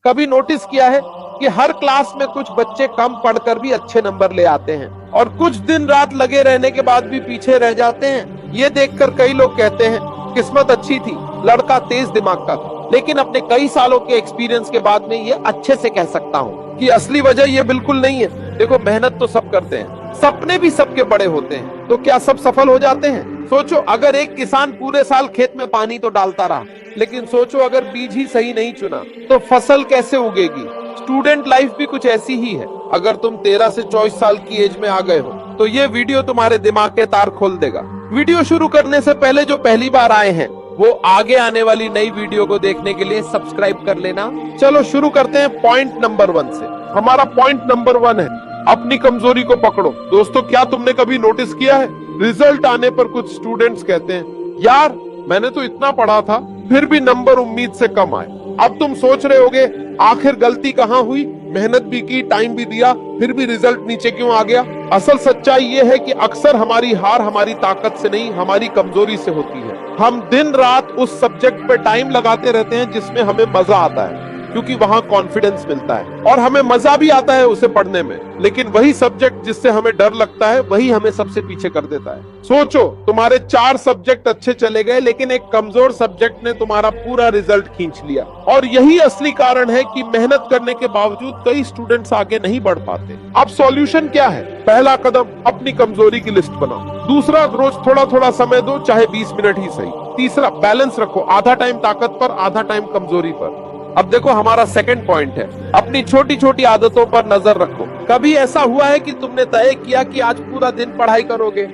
कभी नोटिस किया है कि हर क्लास में कुछ बच्चे कम पढ़कर भी अच्छे नंबर ले आते हैं और कुछ दिन रात लगे रहने के बाद भी पीछे रह जाते हैं। ये देखकर कई लोग कहते हैं किस्मत अच्छी थी, लड़का तेज दिमाग का था। लेकिन अपने कई सालों के एक्सपीरियंस के बाद में ये अच्छे से कह सकता हूँ कि असली वजह ये बिल्कुल नहीं है। देखो, मेहनत तो सब करते हैं, सपने भी सबके बड़े होते हैं, तो क्या सब सफल हो जाते हैं? सोचो, अगर एक किसान पूरे साल खेत में पानी तो डालता रहा, लेकिन सोचो अगर बीज ही सही नहीं चुना तो फसल कैसे उगेगी? स्टूडेंट लाइफ भी कुछ ऐसी ही है। अगर तुम 13 से 24 साल की एज में आ गए हो तो ये वीडियो तुम्हारे दिमाग के तार खोल देगा। वीडियो शुरू करने से पहले जो पहली बार आए हैं वो आगे आने वाली नई वीडियो को देखने के लिए सब्सक्राइब कर लेना। चलो शुरू करते हैं पॉइंट नंबर 1 से। हमारा पॉइंट नंबर 1 है अपनी कमजोरी को पकड़ो। दोस्तों, क्या तुमने कभी नोटिस किया है, रिजल्ट आने पर कुछ स्टूडेंट्स कहते हैं यार मैंने तो इतना पढ़ा था फिर भी नंबर उम्मीद से कम आए। अब तुम सोच रहे होगे आखिर गलती कहाँ हुई? मेहनत भी की, टाइम भी दिया, फिर भी रिजल्ट नीचे क्यों आ गया? असल सच्चाई ये है कि अक्सर हमारी हार हमारी ताकत से नहीं, हमारी कमजोरी से होती है। हम दिन रात उस सब्जेक्ट पे टाइम लगाते रहते हैं जिसमें हमें मजा आता है, क्योंकि वहां कॉन्फिडेंस मिलता है और हमें मजा भी आता है उसे पढ़ने में। लेकिन वही सब्जेक्ट जिससे हमें डर लगता है वही हमें सबसे पीछे कर देता है। सोचो, तुम्हारे 4 सब्जेक्ट अच्छे चले गए लेकिन एक कमजोर सब्जेक्ट ने तुम्हारा पूरा रिजल्ट खींच लिया। और यही असली कारण है कि मेहनत करने के बावजूद कई स्टूडेंट्स आगे नहीं बढ़ पाते। अब सॉल्यूशन क्या है? पहला कदम, अपनी कमजोरी की लिस्ट बनाओ। दूसरा, रोज थोड़ा थोड़ा समय दो, चाहे 20 मिनट ही सही। तीसरा, बैलेंस रखो, आधा टाइम ताकत पर, आधा टाइम कमजोरी पर। अब देखो, हमारा सेकंड पॉइंट है अपनी छोटी छोटी आदतों पर नजर रखो। कभी ऐसा हुआ है कि तुमने तय किया कि आज पूरा दिन पढ़ाई करोगे?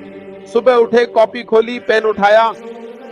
सुबह उठे, कॉपी खोली, पेन उठाया,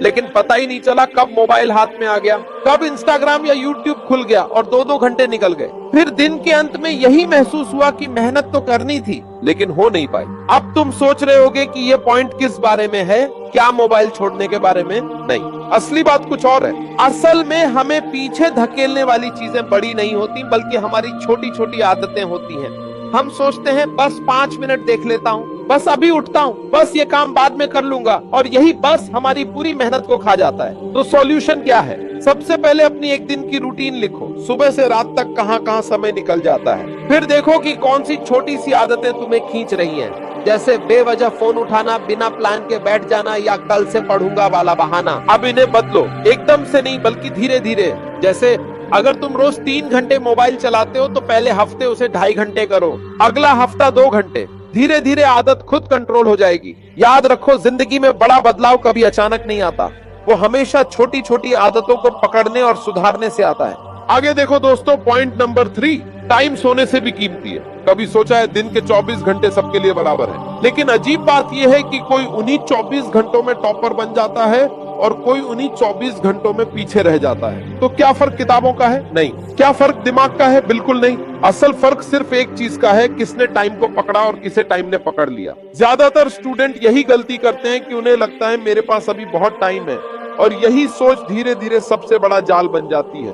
लेकिन पता ही नहीं चला कब मोबाइल हाथ में आ गया, कब इंस्टाग्राम या यूट्यूब खुल गया और 2-2 घंटे निकल गए। फिर दिन के अंत में यही महसूस हुआ कि मेहनत तो करनी थी लेकिन हो नहीं पाई। अब तुम सोच रहे होगे कि ये पॉइंट किस बारे में है, क्या मोबाइल छोड़ने के बारे में? नहीं, असली बात कुछ और है। असल में हमें पीछे धकेलने वाली चीजें बड़ी नहीं होती, बल्कि हमारी छोटी छोटी आदतें होती हैं। हम सोचते हैं बस 5 मिनट देख लेता हूँ, बस अभी उठता हूँ, बस ये काम बाद में कर लूंगा, और यही बस हमारी पूरी मेहनत को खा जाता है। तो सॉल्यूशन क्या है? सबसे पहले अपनी एक दिन की रूटीन लिखो। सुबह से रात तक कहाँ कहाँ समय निकल जाता है। फिर देखो कि कौन सी छोटी सी आदतें तुम्हें खींच रही हैं, जैसे बेवजह फोन उठाना, बिना प्लान के बैठ जाना, या कल से पढ़ूंगा वाला बहाना। अब इन्हें बदलो, एकदम से नहीं बल्कि धीरे धीरे। जैसे अगर तुम रोज 3 घंटे मोबाइल चलाते हो तो पहले हफ्ते उसे 2.5 घंटे करो, अगला हफ्ता 2 घंटे। धीरे धीरे आदत खुद कंट्रोल हो जाएगी। याद रखो, जिंदगी में बड़ा बदलाव कभी अचानक नहीं आता, वो हमेशा छोटी छोटी आदतों को पकड़ने और सुधारने से आता है। आगे देखो दोस्तों, पॉइंट नंबर 3, टाइम सोने से भी कीमती है। कभी सोचा है दिन के 24 घंटे सबके लिए बराबर है, लेकिन अजीब बात यह है कि कोई उन्हीं 24 घंटों में टॉपर बन जाता है और कोई उन्हीं 24 घंटों में पीछे रह जाता है। तो क्या फर्क किताबों का है? नहीं। क्या फर्क दिमाग का है? बिल्कुल नहीं। असल फर्क सिर्फ एक चीज का है, किसने टाइम को पकड़ा और किसे टाइम ने पकड़ लिया। ज्यादातर स्टूडेंट यही गलती करते हैं कि उन्हें लगता है मेरे पास अभी बहुत टाइम है, और यही सोच धीरे धीरे सबसे बड़ा जाल बन जाती है।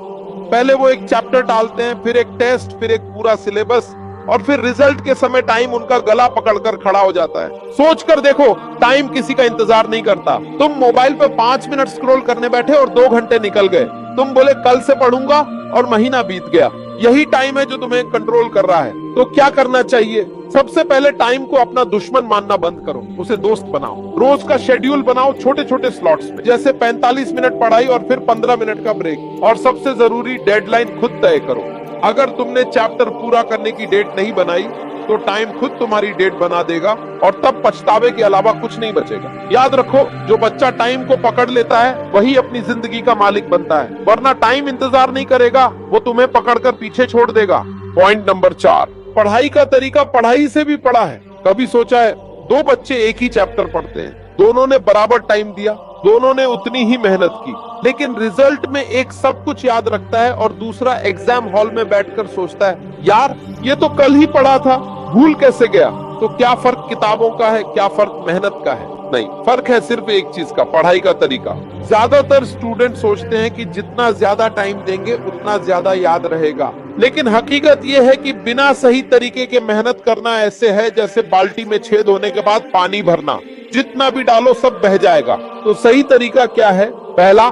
पहले वो एक चैप्टर टालते हैं, फिर एक टेस्ट, फिर एक पूरा सिलेबस, और फिर रिजल्ट के समय टाइम उनका गला पकड़कर खड़ा हो जाता है। सोच कर देखो, टाइम किसी का इंतजार नहीं करता। तुम मोबाइल पे 5 मिनट स्क्रॉल करने बैठे और 2 घंटे निकल गए। तुम बोले कल से पढ़ूंगा और महीना बीत गया। यही टाइम है जो तुम्हें कंट्रोल कर रहा है। तो क्या करना चाहिए? सबसे पहले टाइम को अपना दुश्मन मानना बंद करो, उसे दोस्त बनाओ। रोज का शेड्यूल बनाओ छोटे छोटे स्लॉट्स में, जैसे 45 मिनट पढ़ाई और फिर 15 मिनट का ब्रेक। और सबसे जरूरी, डेडलाइन खुद तय करो। अगर तुमने चैप्टर पूरा करने की डेट नहीं बनाई तो टाइम खुद तुम्हारी डेट बना देगा, और तब पछतावे के अलावा कुछ नहीं बचेगा। याद रखो, जो बच्चा टाइम को पकड़ लेता है वही अपनी जिंदगी का मालिक बनता है, वरना टाइम इंतजार नहीं करेगा, वो तुम्हें पकड़कर पीछे छोड़ देगा। पॉइंट नंबर 4, पढ़ाई का तरीका पढ़ाई से भी पड़ा है। कभी सोचा है 2 बच्चे एक ही चैप्टर पढ़ते हैं, दोनों ने बराबर टाइम दिया, दोनों ने उतनी ही मेहनत की, लेकिन रिजल्ट में एक सब कुछ याद रखता है और दूसरा एग्जाम हॉल में बैठकर सोचता है यार ये तो कल ही पढ़ा था, भूल कैसे गया? तो क्या फर्क किताबों का है, क्या फर्क मेहनत का है? नहीं, फर्क है सिर्फ एक चीज का, पढ़ाई का तरीका। ज्यादातर स्टूडेंट सोचते हैं कि जितना ज्यादा टाइम देंगे उतना ज्यादा याद रहेगा, लेकिन हकीकत यह है कि बिना सही तरीके के मेहनत करना ऐसे है जैसे बाल्टी में छेद होने के बाद पानी भरना, जितना भी डालो सब बह जाएगा। तो सही तरीका क्या है? पहला,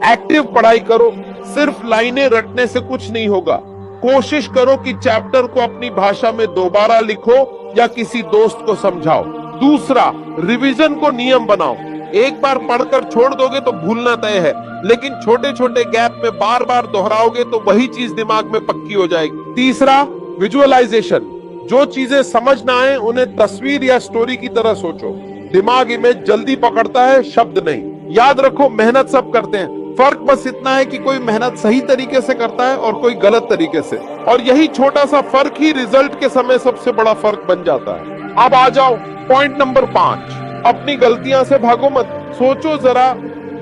एक्टिव पढ़ाई करो। सिर्फ लाइनें रटने से कुछ नहीं होगा, कोशिश करो कि चैप्टर को अपनी भाषा में दोबारा लिखो या किसी दोस्त को समझाओ। दूसरा, रिवीजन को नियम बनाओ। एक बार पढ़कर छोड़ दोगे तो भूलना तय है, लेकिन छोटे छोटे गैप में बार बार दोहराओगे तो वही चीज दिमाग में पक्की हो जाएगी। तीसरा, विजुअलाइजेशन। जो चीजें समझ ना आए उन्हें तस्वीर या स्टोरी की तरह सोचो। दिमाग इमेज जल्दी पकड़ता है, शब्द नहीं। याद रखो, मेहनत सब करते हैं, फर्क बस इतना है कि कोई मेहनत सही तरीके से करता है और कोई गलत तरीके से, और यही छोटा सा फर्क ही रिजल्ट के समय सबसे बड़ा फर्क बन जाता है। अब आ जाओ पॉइंट नंबर 5, अपनी गलतियां से भागो मत। सोचो जरा,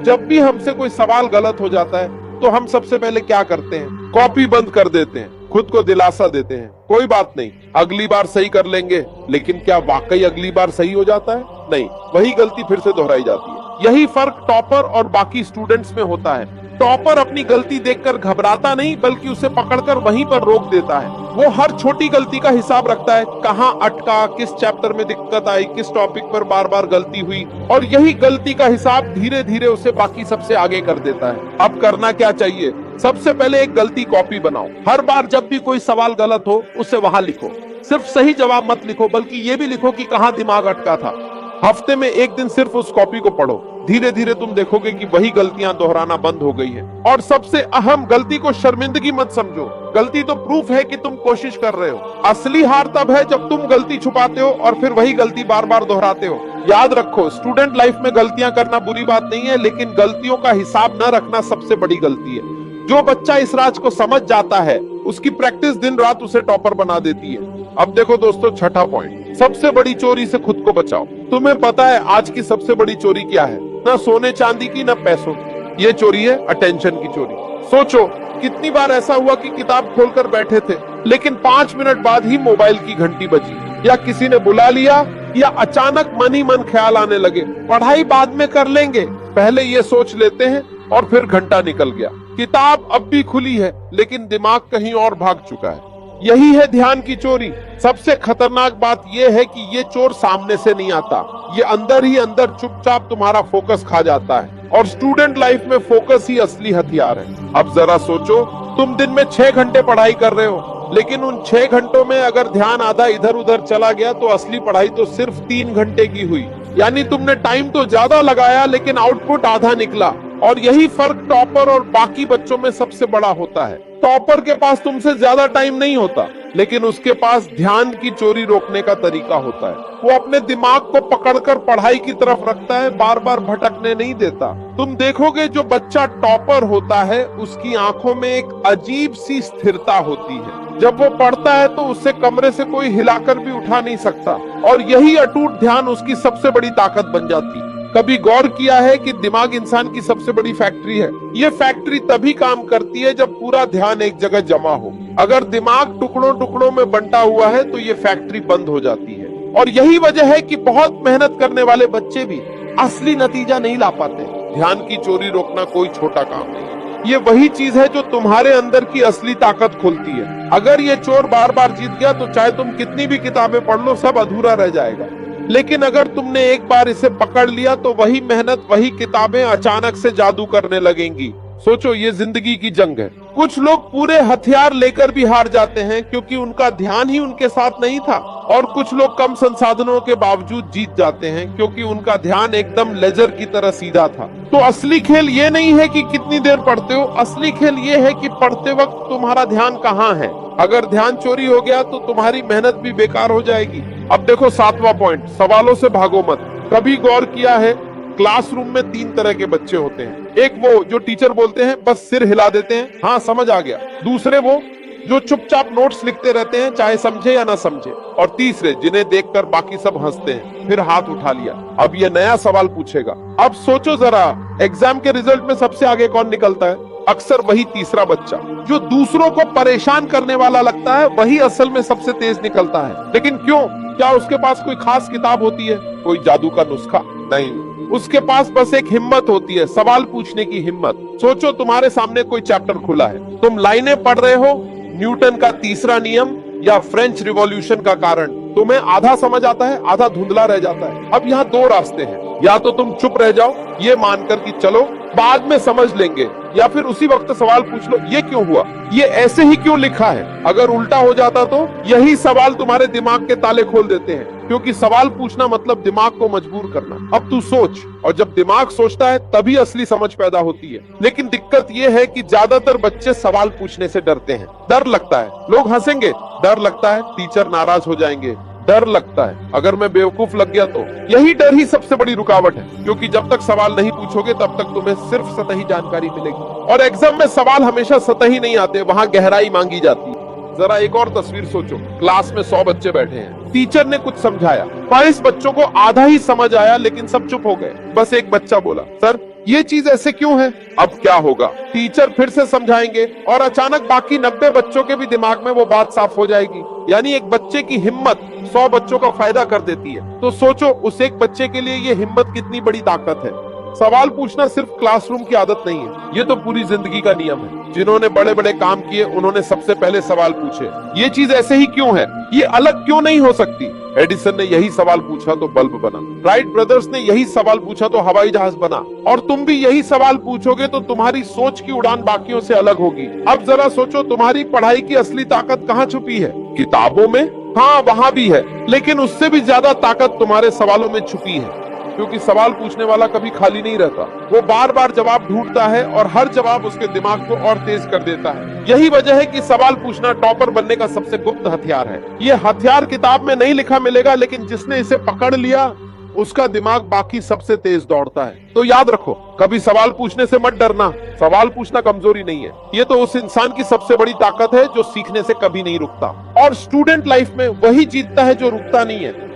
जब भी हमसे कोई सवाल गलत हो जाता है तो हम सबसे पहले क्या करते हैं? कॉपी बंद कर देते हैं, खुद को दिलासा देते हैं, कोई बात नहीं, अगली बार सही कर लेंगे। लेकिन क्या वाकई अगली बार सही हो जाता है? नहीं, वही गलती फिर से दोहराई जाती है। यही फर्क टॉपर और बाकी स्टूडेंट्स में होता है। टॉपर अपनी गलती देखकर घबराता नहीं, बल्कि उसे पकड़कर वहीं पर रोक देता है। वो हर छोटी गलती का हिसाब रखता है, कहाँ अटका, किस चैप्टर में दिक्कत आई, किस टॉपिक पर बार बार गलती हुई, और यही गलती का हिसाब धीरे धीरे उसे बाकी सबसे आगे कर देता है। अब करना क्या चाहिए? सबसे पहले एक गलती कॉपी बनाओ। हर बार जब भी कोई सवाल गलत हो उसे वहां लिखो। सिर्फ सही जवाब मत लिखो, बल्कि ये भी लिखो कि कहाँ दिमाग अटका था। हफ्ते में एक दिन सिर्फ उस कॉपी को पढ़ो। धीरे धीरे तुम देखोगे कि वही गलतियां दोहराना बंद हो गई है। और सबसे अहम, गलती को शर्मिंदगी मत समझो। गलती तो प्रूफ है कि तुम कोशिश कर रहे हो। असली हार तब है जब तुम गलती छुपाते हो और फिर वही गलती बार बार दोहराते हो। याद रखो, स्टूडेंट लाइफ में गलतियां करना बुरी बात नहीं है, लेकिन गलतियों का हिसाब न रखना सबसे बड़ी गलती है। जो बच्चा इस राज को समझ जाता है, उसकी प्रैक्टिस दिन रात उसे टॉपर बना देती है। अब देखो दोस्तों, छठा पॉइंट, सबसे बड़ी चोरी से खुद को बचाओ। तुम्हें पता है आज की सबसे बड़ी चोरी क्या है? ना सोने चांदी की, ना पैसों की। ये चोरी है अटेंशन की चोरी। सोचो, कितनी बार ऐसा हुआ कि किताब खोलकर बैठे थे, लेकिन 5 मिनट बाद ही मोबाइल की घंटी बजी, या किसी ने बुला लिया, या अचानक मन ही मन ख्याल आने लगे, पढ़ाई बाद में कर लेंगे, पहले ये सोच लेते हैं, और फिर घंटा निकल गया। किताब अब भी खुली है, लेकिन दिमाग कहीं और भाग चुका है। यही है ध्यान की चोरी। सबसे खतरनाक बात यह है कि ये चोर सामने से नहीं आता, ये अंदर ही अंदर चुपचाप तुम्हारा फोकस खा जाता है। और स्टूडेंट लाइफ में फोकस ही असली हथियार है। अब जरा सोचो, तुम दिन में 6 घंटे पढ़ाई कर रहे हो, लेकिन उन 6 घंटों में अगर ध्यान आधा इधर उधर चला गया तो असली पढ़ाई तो सिर्फ 3 घंटे की हुई। यानी तुमने टाइम तो ज्यादा लगाया, लेकिन आउटपुट आधा निकला। और यही फर्क टॉपर और बाकी बच्चों में सबसे बड़ा होता है। टॉपर के पास तुमसे ज्यादा टाइम नहीं होता, लेकिन उसके पास ध्यान की चोरी रोकने का तरीका होता है। वो अपने दिमाग को पकड़कर पढ़ाई की तरफ रखता है, बार बार भटकने नहीं देता। तुम देखोगे, जो बच्चा टॉपर होता है उसकी आंखों में एक अजीब सी स्थिरता होती है। जब वो पढ़ता है तो उससे कमरे से कोई हिलाकर भी उठा नहीं सकता, और यही अटूट ध्यान उसकी सबसे बड़ी ताकत बन जाती है। कभी गौर किया है कि दिमाग इंसान की सबसे बड़ी फैक्ट्री है? ये फैक्ट्री तभी काम करती है जब पूरा ध्यान एक जगह जमा हो। अगर दिमाग टुकड़ों टुकड़ों में बंटा हुआ है तो ये फैक्ट्री बंद हो जाती है। और यही वजह है कि बहुत मेहनत करने वाले बच्चे भी असली नतीजा नहीं ला पाते। ध्यान की चोरी रोकना कोई छोटा काम नहीं है। ये वही चीज है जो तुम्हारे अंदर की असली ताकत खोलती है। अगर ये चोर बार बार जीत गया तो चाहे तुम कितनी भी किताबें पढ़ लो, सब अधूरा रह जाएगा। लेकिन अगर तुमने एक बार इसे पकड़ लिया तो वही मेहनत, वही किताबें अचानक से जादू करने लगेंगी। सोचो, ये जिंदगी की जंग है। कुछ लोग पूरे हथियार लेकर भी हार जाते हैं क्योंकि उनका ध्यान ही उनके साथ नहीं था, और कुछ लोग कम संसाधनों के बावजूद जीत जाते हैं क्योंकि उनका ध्यान एकदम लेजर की तरह सीधा था। तो असली खेल ये नहीं है कि कितनी देर पढ़ते हो, असली खेल ये है कि पढ़ते वक्त तुम्हारा ध्यान कहाँ है। अगर ध्यान चोरी हो गया तो तुम्हारी मेहनत भी बेकार हो जाएगी। अब देखो 7वां पॉइंट, सवालों से भागो मत। कभी गौर किया है, क्लासरूम में 3 तरह के बच्चे होते हैं। एक वो जो टीचर बोलते हैं बस सिर हिला देते हैं, हाँ समझ आ गया। दूसरे वो जो चुपचाप नोट्स लिखते रहते हैं, चाहे समझे या ना समझे। और तीसरे जिन्हें देखकर बाकी सब हंसते हैं, फिर हाथ उठा लिया। अब ये नया सवाल पूछेगा। अब सोचो जरा, एग्जाम के रिजल्ट में सबसे आगे कौन निकलता है? अक्सर वही तीसरा बच्चा जो दूसरों को परेशान करने वाला लगता है, वही असल में सबसे तेज निकलता है। लेकिन क्यों? क्या उसके पास कोई खास किताब होती है, कोई जादू का नुस्खा? नहीं, उसके पास बस एक हिम्मत होती है, सवाल पूछने की हिम्मत। सोचो, तुम्हारे सामने कोई चैप्टर खुला है, तुम लाइनें पढ़ रहे हो, न्यूटन का तीसरा नियम या फ्रेंच रिवॉल्यूशन का कारण। तुम्हें आधा समझ आता है, आधा धुंधला रह जाता है। अब यहाँ 2 रास्ते हैं, या तो तुम चुप रह जाओ ये मानकर कि चलो बाद में समझ लेंगे, या फिर उसी वक्त सवाल पूछ लो ये क्यों हुआ, ये ऐसे ही क्यों लिखा है। अगर उल्टा हो जाता तो यही सवाल तुम्हारे दिमाग के ताले खोल देते हैं, क्योंकि सवाल पूछना मतलब दिमाग को मजबूर करना। अब तू सोच, और जब दिमाग सोचता है तभी असली समझ पैदा होती है। लेकिन दिक्कत ये है कि ज्यादातर बच्चे सवाल पूछने से डरते हैं। डर लगता है लोग हंसेंगे, डर लगता है टीचर नाराज हो जाएंगे, डर लगता है अगर मैं बेवकूफ लग गया तो। यही डर ही सबसे बड़ी रुकावट है, क्योंकि जब तक सवाल नहीं पूछोगे तब तक तुम्हें सिर्फ सतही जानकारी मिलेगी। और एग्जाम में सवाल हमेशा सतही नहीं आते, वहां गहराई मांगी जाती है। जरा एक और तस्वीर सोचो, क्लास में 100 बच्चे बैठे हैं, टीचर ने कुछ समझाया, 22 बच्चों को आधा ही समझ आया, लेकिन सब चुप हो गए। बस एक बच्चा बोला सर ये चीज ऐसे क्यों है। अब क्या होगा, टीचर फिर से समझाएंगे और अचानक बाकी 90 बच्चों के भी दिमाग में वो बात साफ हो जाएगी। यानी एक बच्चे की हिम्मत 100 बच्चों का फायदा कर देती है। तो सोचो उस एक बच्चे के लिए ये हिम्मत कितनी बड़ी ताकत है। सवाल पूछना सिर्फ क्लासरूम की आदत नहीं है, ये तो पूरी जिंदगी का नियम है। जिन्होंने बड़े बड़े काम किए उन्होंने सबसे पहले सवाल पूछे, ये चीज ऐसे ही क्यों है, ये अलग क्यों नहीं हो सकती। एडिसन ने यही सवाल पूछा तो बल्ब बना, राइट ब्रदर्स ने यही सवाल पूछा तो हवाई जहाज बना, और तुम भी यही सवाल पूछोगे तो तुम्हारी सोच की उड़ान बाकियों से अलग होगी। अब जरा सोचो तुम्हारी पढ़ाई की असली ताकत कहाँ छुपी है। किताबों में? हाँ वहां भी है, लेकिन उससे भी ज्यादा ताकत तुम्हारे सवालों में छुपी है। क्योंकि सवाल पूछने वाला कभी खाली नहीं रहता, वो बार बार जवाब ढूंढता है और हर जवाब उसके दिमाग को और तेज कर देता है। यही वजह है कि सवाल पूछना टॉपर बनने का सबसे गुप्त हथियार है। ये हथियार किताब में नहीं लिखा मिलेगा, लेकिन जिसने इसे पकड़ लिया उसका दिमाग बाकी सबसे तेज दौड़ता है। तो याद रखो, कभी सवाल पूछने से मत डरना। सवाल पूछना कमजोरी नहीं है, ये तो उस इंसान की सबसे बड़ी ताकत है जो सीखने से कभी नहीं रुकता। और स्टूडेंट लाइफ में वही जीतता है जो रुकता नहीं है।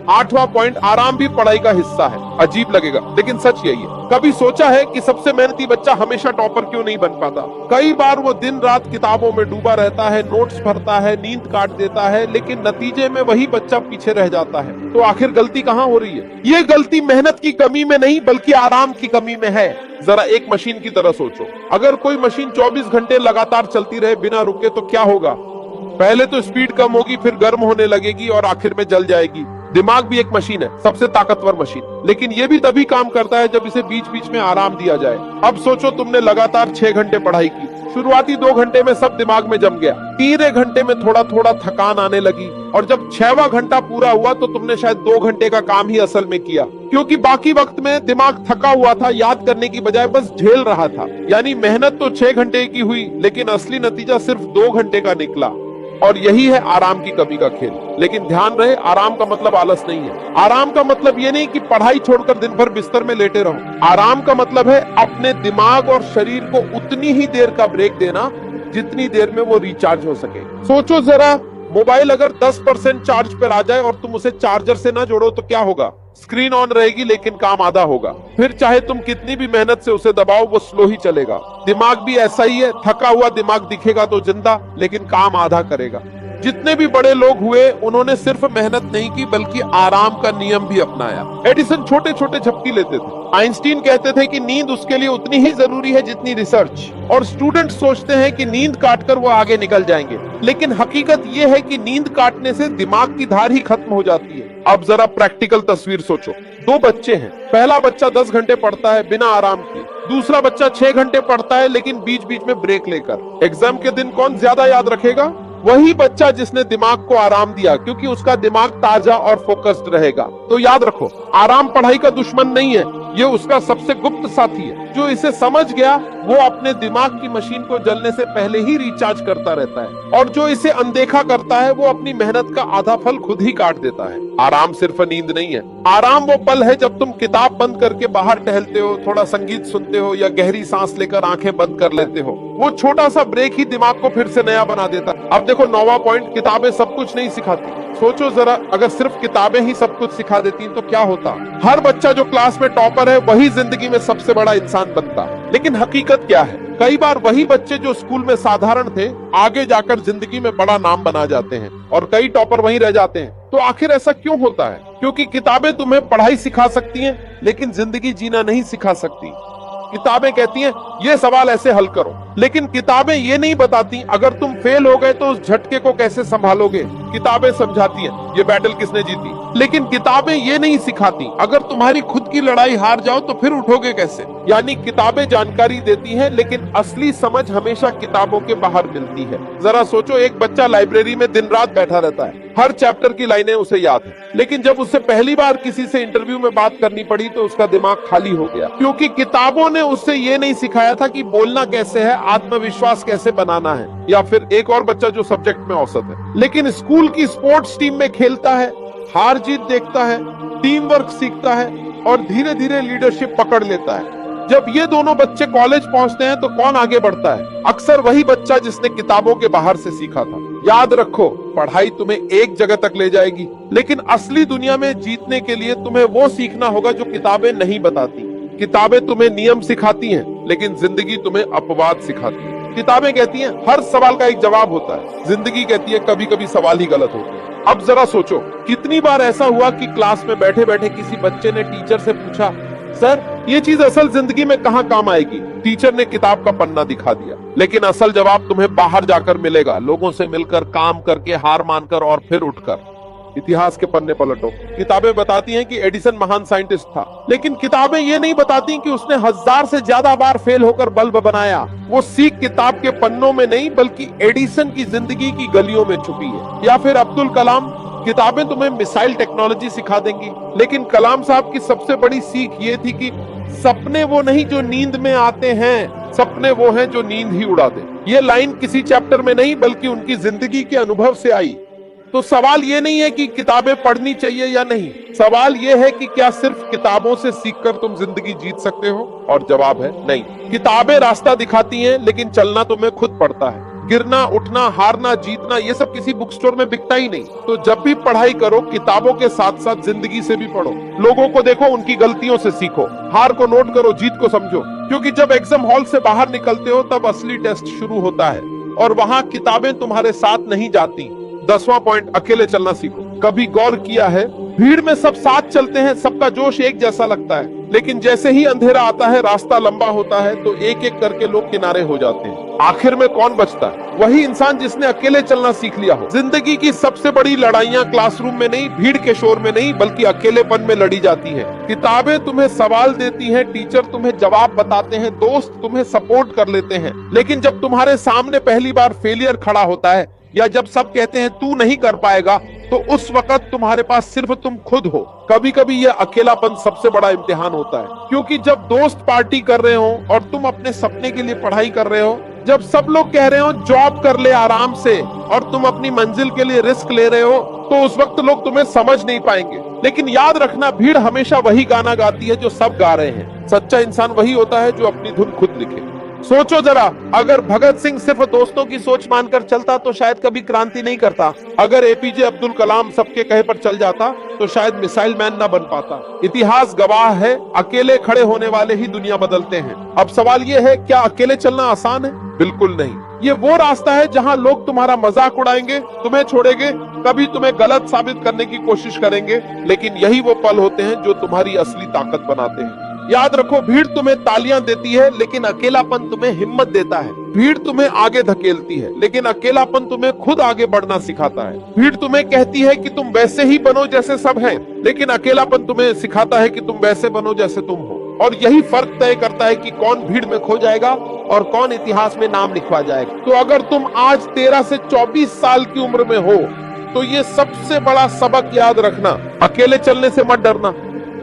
8वां पॉइंट, आराम भी पढ़ाई का हिस्सा है। अजीब लगेगा लेकिन सच यही है। कभी सोचा है कि सबसे मेहनती बच्चा हमेशा टॉपर क्यों नहीं बन पाता। कई बार वो दिन रात किताबों में डूबा रहता है, नोट्स भरता है, नींद काट देता है, लेकिन नतीजे में वही बच्चा पीछे रह जाता है। तो आखिर गलती कहाँ हो रही है। ये गलती मेहनत की कमी में नहीं बल्कि आराम की कमी में है। जरा एक मशीन की तरह सोचो, अगर कोई मशीन 24 घंटे लगातार चलती रहे बिना रुके तो क्या होगा। पहले तो स्पीड कम होगी, फिर गर्म होने लगेगी और आखिर में जल जाएगी। दिमाग भी एक मशीन है, सबसे ताकतवर मशीन, लेकिन ये भी तभी काम करता है जब इसे बीच बीच में आराम दिया जाए। अब सोचो तुमने लगातार 6 घंटे पढ़ाई की, शुरुआती 2 घंटे में सब दिमाग में जम गया, तीसरे घंटे में थोड़ा थोड़ा थकान आने लगी, और जब 6वां घंटा पूरा हुआ तो तुमने शायद 2 घंटे का काम ही असल में किया, क्योंकि बाकी वक्त में दिमाग थका हुआ था, याद करने की बजाय बस झेल रहा था। यानी मेहनत तो 6 घंटे की हुई, लेकिन असली नतीजा सिर्फ 2 घंटे का निकला। और यही है आराम की कमी का खेल। लेकिन ध्यान रहे, आराम का मतलब आलस नहीं है। आराम का मतलब ये नहीं कि पढ़ाई छोड़कर दिन भर बिस्तर में लेटे रहो। आराम का मतलब है अपने दिमाग और शरीर को उतनी ही देर का ब्रेक देना जितनी देर में वो रिचार्ज हो सके। सोचो जरा, मोबाइल अगर 10% चार्ज पर आ जाए और तुम उसे चार्जर से ना जोड़ो तो क्या होगा। स्क्रीन ऑन रहेगी लेकिन काम आधा होगा। फिर चाहे तुम कितनी भी मेहनत से उसे दबाओ वो स्लो ही चलेगा। दिमाग भी ऐसा ही है, थका हुआ दिमाग दिखेगा तो जिंदा, लेकिन काम आधा करेगा। जितने भी बड़े लोग हुए उन्होंने सिर्फ मेहनत नहीं की बल्कि आराम का नियम भी अपनाया। एडिसन छोटे छोटे झपकी लेते थे। आइंस्टीन कहते थे कि नींद उसके लिए उतनी ही जरूरी है जितनी रिसर्च। और स्टूडेंट सोचते हैं कि नींद काटकर वो आगे निकल जाएंगे, लेकिन हकीकत ये है कि नींद काटने से दिमाग की धार ही खत्म हो जाती है। अब जरा प्रैक्टिकल तस्वीर सोचो। 2 बच्चे हैं, पहला बच्चा 10 घंटे पढ़ता है बिना आराम किए, दूसरा बच्चा 6 घंटे पढ़ता है लेकिन बीच बीच में ब्रेक लेकर। एग्जाम के दिन कौन ज्यादा याद रखेगा? वही बच्चा जिसने दिमाग को आराम दिया, क्योंकि उसका दिमाग ताजा और फोकस्ड रहेगा। तो याद रखो, आराम पढ़ाई का दुश्मन नहीं है, ये उसका सबसे गुप्त साथी है। जो इसे समझ गया वो अपने दिमाग की मशीन को जलने से पहले ही रिचार्ज करता रहता है, और जो इसे अनदेखा करता है वो अपनी मेहनत का आधा फल खुद ही काट देता है। आराम सिर्फ नींद नहीं है, आराम वो पल है जब तुम किताब बंद करके बाहर टहलते हो, थोड़ा संगीत सुनते हो या गहरी सांस लेकर आंखें बंद कर लेते हो। वो छोटा सा ब्रेक ही दिमाग को फिर से नया बना देता है। अब देखो 9वां पॉइंट, किताबें सब कुछ नहीं सिखाती। सोचो जरा, अगर सिर्फ किताबें ही सब कुछ सिखा देती तो क्या होता। हर बच्चा जो क्लास में टॉपर है वही जिंदगी में सबसे बड़ा इंसान बनता। लेकिन हकीकत क्या है, कई बार वही बच्चे जो स्कूल में साधारण थे आगे जाकर जिंदगी में बड़ा नाम बना जाते हैं, और कई टॉपर वहीं रह जाते हैं। तो आखिर ऐसा क्यों होता है? क्योंकि किताबें तुम्हें पढ़ाई सिखा सकती हैं लेकिन जिंदगी जीना नहीं सिखा सकती। किताबें कहती हैं ये सवाल ऐसे हल करो, लेकिन किताबें ये नहीं बताती अगर तुम फेल हो गए तो उस झटके को कैसे संभालोगे। किताबें समझाती हैं ये बैटल किसने जीती, लेकिन किताबें ये नहीं सिखाती अगर तुम्हारी खुद की लड़ाई हार जाओ तो फिर उठोगे कैसे। यानी किताबें जानकारी देती हैं, लेकिन असली समझ हमेशा किताबों के बाहर मिलती है। जरा सोचो, एक बच्चा लाइब्रेरी में दिन रात बैठा रहता है, हर चैप्टर की लाइनें उसे याद है, लेकिन जब उससे पहली बार किसी से इंटरव्यू में बात करनी पड़ी तो उसका दिमाग खाली हो गया, क्योंकि किताबों ने उससे ये नहीं सिखाया था कि बोलना कैसे है, आत्मविश्वास कैसे बनाना है। या फिर एक और बच्चा जो सब्जेक्ट में औसत है लेकिन स्कूल की स्पोर्ट्स टीम में खेलता है, हार जीत देखता है, टीम वर्क सीखता है और धीरे धीरे लीडरशिप पकड़ लेता है। जब ये दोनों बच्चे कॉलेज पहुंचते हैं तो कौन आगे बढ़ता है? अक्सर वही बच्चा जिसने किताबों के बाहर से सीखा था। याद रखो, पढ़ाई तुम्हें एक जगह तक ले जाएगी, लेकिन असली दुनिया में जीतने के लिए तुम्हें वो सीखना होगा जो किताबें नहीं बताती। किताबें तुम्हें नियम सिखाती हैं, लेकिन जिंदगी तुम्हें अपवाद सिखाती है। किताबें कहती हैं हर सवाल का एक जवाब होता है, जिंदगी कहती है कभी कभी सवाल ही गलत होते हैं। अब जरा सोचो, कितनी बार ऐसा हुआ कि क्लास में बैठे बैठे किसी बच्चे ने टीचर से पूछा, सर ये चीज असल जिंदगी में कहाँ काम आएगी? टीचर ने किताब का पन्ना दिखा दिया, लेकिन असल जवाब तुम्हें बाहर जाकर मिलेगा, लोगों से मिलकर, काम करके, हार मानकर और फिर उठकर। इतिहास के पन्ने पलटो, किताबें बताती हैं कि एडिसन महान साइंटिस्ट था, लेकिन किताबें ये नहीं बताती कि उसने 1000 से ज्यादा बार फेल होकर बल्ब बनाया। वो सीख किताब के पन्नों में नहीं बल्कि एडिसन की जिंदगी की गलियों में छुपी है। या फिर अब्दुल कलाम, किताबें तुम्हें मिसाइल टेक्नोलॉजी सिखा देंगी, लेकिन कलाम साहब की सबसे बड़ी सीख ये थी कि सपने वो नहीं जो नींद में आते हैं, सपने वो हैं जो नींद ही उड़ा दे। ये लाइन किसी चैप्टर में नहीं बल्कि उनकी जिंदगी के अनुभव से आई। तो सवाल ये नहीं है कि किताबें पढ़नी चाहिए या नहीं, सवाल ये है कि क्या सिर्फ किताबों से सीखकर तुम जिंदगी जीत सकते हो? और जवाब है नहीं। किताबें रास्ता दिखाती हैं, लेकिन चलना तुम्हें खुद पड़ता है। गिरना, उठना, हारना, जीतना, ये सब किसी बुक स्टोर में बिकता ही नहीं। तो जब भी पढ़ाई करो, किताबों के साथ साथ जिंदगी से भी पढ़ो। लोगों को देखो, उनकी गलतियों से सीखो, हार को नोट करो, जीत को समझो, क्योंकि जब एग्जाम हॉल से बाहर निकलते हो तब असली टेस्ट शुरू होता है और वहां किताबें तुम्हारे साथ नहीं जाती। 10वां पॉइंट, अकेले चलना सीखो। कभी गौर किया है, भीड़ में सब साथ चलते हैं, सबका जोश एक जैसा लगता है, लेकिन जैसे ही अंधेरा आता है, रास्ता लंबा होता है तो एक एक करके लोग किनारे हो जाते हैं। आखिर में कौन बचता है? वही इंसान जिसने अकेले चलना सीख लिया हो। जिंदगी की सबसे बड़ी लड़ाइयां क्लासरूम में नहीं, भीड़ के शोर में नहीं, बल्कि अकेलेपन में लड़ी जाती है। किताबें तुम्हें सवाल देती हैं, टीचर तुम्हें जवाब बताते हैं, दोस्त तुम्हें सपोर्ट कर लेते हैं, लेकिन जब तुम्हारे सामने पहली बार फेलियर खड़ा होता है या जब सब कहते हैं तू नहीं कर पाएगा, तो उस वक्त तुम्हारे पास सिर्फ तुम खुद हो। कभी कभी यह अकेलापन सबसे बड़ा इम्तिहान होता है, क्योंकि जब दोस्त पार्टी कर रहे हो और तुम अपने सपने के लिए पढ़ाई कर रहे हो, जब सब लोग कह रहे हो जॉब कर ले आराम से और तुम अपनी मंजिल के लिए रिस्क ले रहे हो, तो उस वक्त लोग तुम्हें समझ नहीं पाएंगे। लेकिन याद रखना, भीड़ हमेशा वही गाना गाती है जो सब गा रहे हैं। सच्चा इंसान वही होता है जो अपनी धुन खुद लिखे। सोचो जरा, अगर भगत सिंह सिर्फ दोस्तों की सोच मानकर चलता तो शायद कभी क्रांति नहीं करता। अगर एपीजे अब्दुल कलाम सबके कहे पर चल जाता तो शायद मिसाइल मैन ना बन पाता। इतिहास गवाह है, अकेले खड़े होने वाले ही दुनिया बदलते हैं। अब सवाल ये है, क्या अकेले चलना आसान है? बिल्कुल नहीं। ये वो रास्ता है जहां लोग तुम्हारा मजाक उड़ाएंगे, तुम्हें छोड़ेंगे, कभी तुम्हें गलत साबित करने की कोशिश करेंगे, लेकिन यही वो पल होते हैं जो तुम्हारी असली ताकत बनाते हैं। याद रखो, भीड़ तुम्हें तालियां देती है, लेकिन अकेलापन तुम्हें हिम्मत देता है। भीड़ तुम्हें आगे धकेलती है, लेकिन अकेलापन तुम्हें खुद आगे बढ़ना सिखाता है। भीड़ तुम्हें कहती है कि तुम वैसे ही बनो जैसे सब हैं, लेकिन अकेलापन तुम्हें सिखाता है कि तुम वैसे बनो जैसे तुम हो। और यही फर्क तय करता है कि कौन भीड़ में खो जाएगा और कौन इतिहास में नाम लिखवा जाएगा। तो अगर तुम आज 13 से 24 साल की उम्र में हो, तो ये सबसे बड़ा सबक याद रखना, अकेले चलने से मत डरना।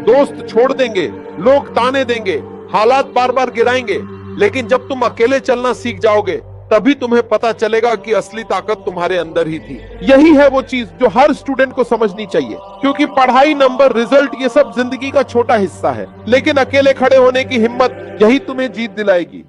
दोस्त छोड़ देंगे, लोग ताने देंगे, हालात बार बार गिराएंगे, लेकिन जब तुम अकेले चलना सीख जाओगे तभी तुम्हें पता चलेगा कि असली ताकत तुम्हारे अंदर ही थी। यही है वो चीज जो हर स्टूडेंट को समझनी चाहिए, क्योंकि पढ़ाई, नंबर, रिजल्ट ये सब जिंदगी का छोटा हिस्सा है, लेकिन अकेले खड़े होने की हिम्मत यही तुम्हें जीत दिलाएगी।